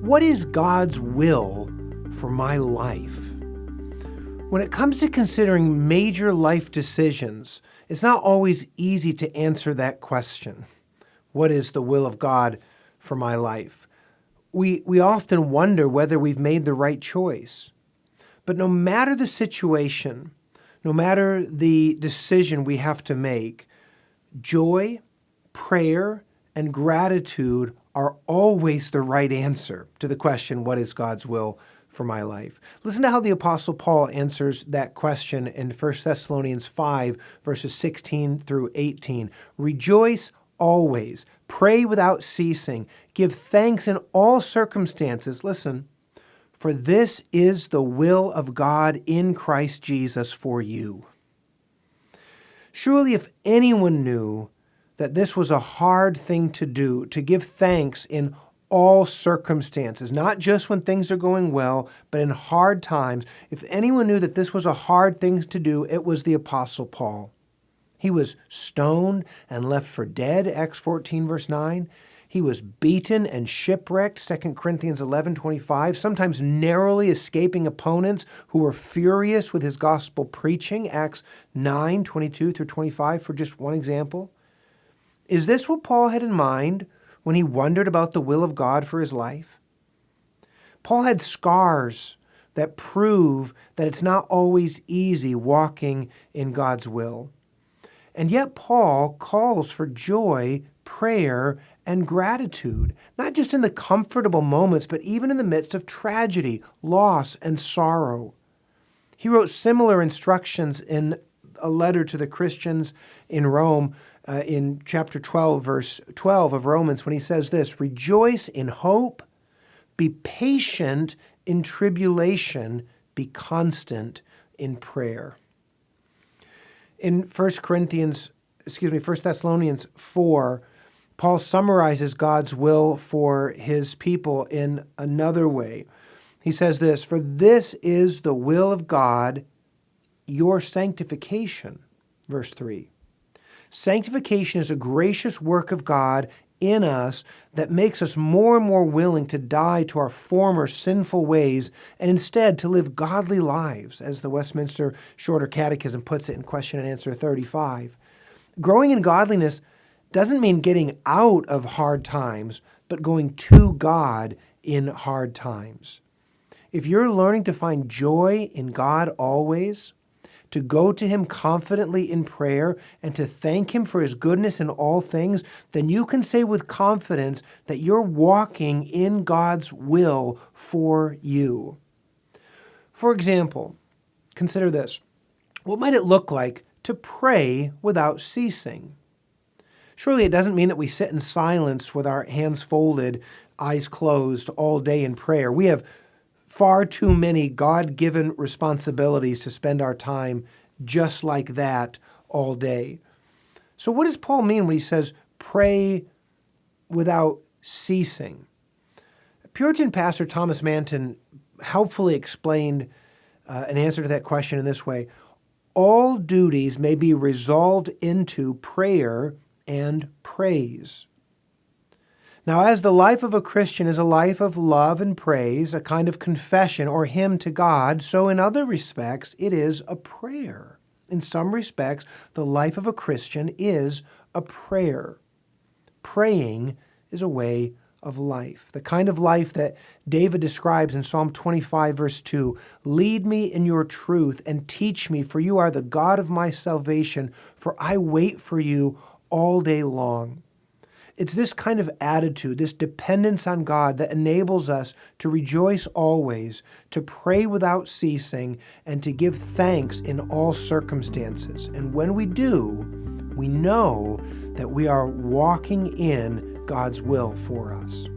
What is God's will for my life? When it comes to considering major life decisions, it's not always easy to answer that question. What is the will of God for my life? We often wonder whether we've made the right choice. But no matter the situation, no matter the decision we have to make, joy, prayer, and gratitude are always the right answer to the question, what is God's will for my life? Listen to how the Apostle Paul answers that question in 1 Thessalonians 5, verses 16 through 18. Rejoice always, pray without ceasing, give thanks in all circumstances. Listen, for this is the will of God in Christ Jesus for you. Surely if anyone knew that this was a hard thing to do, to give thanks in all circumstances, not just when things are going well, but in hard times, if anyone knew that this was a hard thing to do, it was the Apostle Paul. He was stoned and left for dead, Acts 14, verse 9. He was beaten and shipwrecked, 2 Corinthians 11:25, sometimes narrowly escaping opponents who were furious with his gospel preaching, Acts 9:22 through 25, for just one example. Is this what Paul had in mind when he wondered about the will of God for his life? Paul had scars that prove that it's not always easy walking in God's will. And yet Paul calls for joy, prayer, and gratitude, not just in the comfortable moments, but even in the midst of tragedy, loss, and sorrow. He wrote similar instructions in a letter to the Christians in Rome in chapter 12, verse 12 of Romans, when he says this, rejoice in hope, be patient in tribulation, be constant in prayer. In 1 Thessalonians 4, Paul summarizes God's will for his people in another way. He says this, for this is the will of God, your sanctification. Verse 3. Sanctification is a gracious work of God in us that makes us more and more willing to die to our former sinful ways and instead to live godly lives, as the Westminster Shorter Catechism puts it in question and answer 35. Growing in godliness doesn't mean getting out of hard times, but going to God in hard times. If you're learning to find joy in God always, to go to Him confidently in prayer, and to thank Him for His goodness in all things, then you can say with confidence that you're walking in God's will for you. For example, consider this. What might it look like to pray without ceasing? Surely it doesn't mean that we sit in silence with our hands folded, eyes closed all day in prayer. We have far too many God-given responsibilities to spend our time just like that all day. So what does Paul mean when he says pray without ceasing? Puritan pastor Thomas Manton helpfully explained an answer to that question in this way. All duties may be resolved into prayer and praise. Now, as the life of a Christian is a life of love and praise, a kind of confession or hymn to God, so in other respects, it is a prayer. In some respects, the life of a Christian is a prayer. Praying is a way of life, the kind of life that David describes in Psalm 25, verse 2. Lead me in your truth and teach me, for you are the God of my salvation, for I wait for you all day long. It's this kind of attitude, this dependence on God that enables us to rejoice always, to pray without ceasing, and to give thanks in all circumstances. And when we do, we know that we are walking in God's will for us.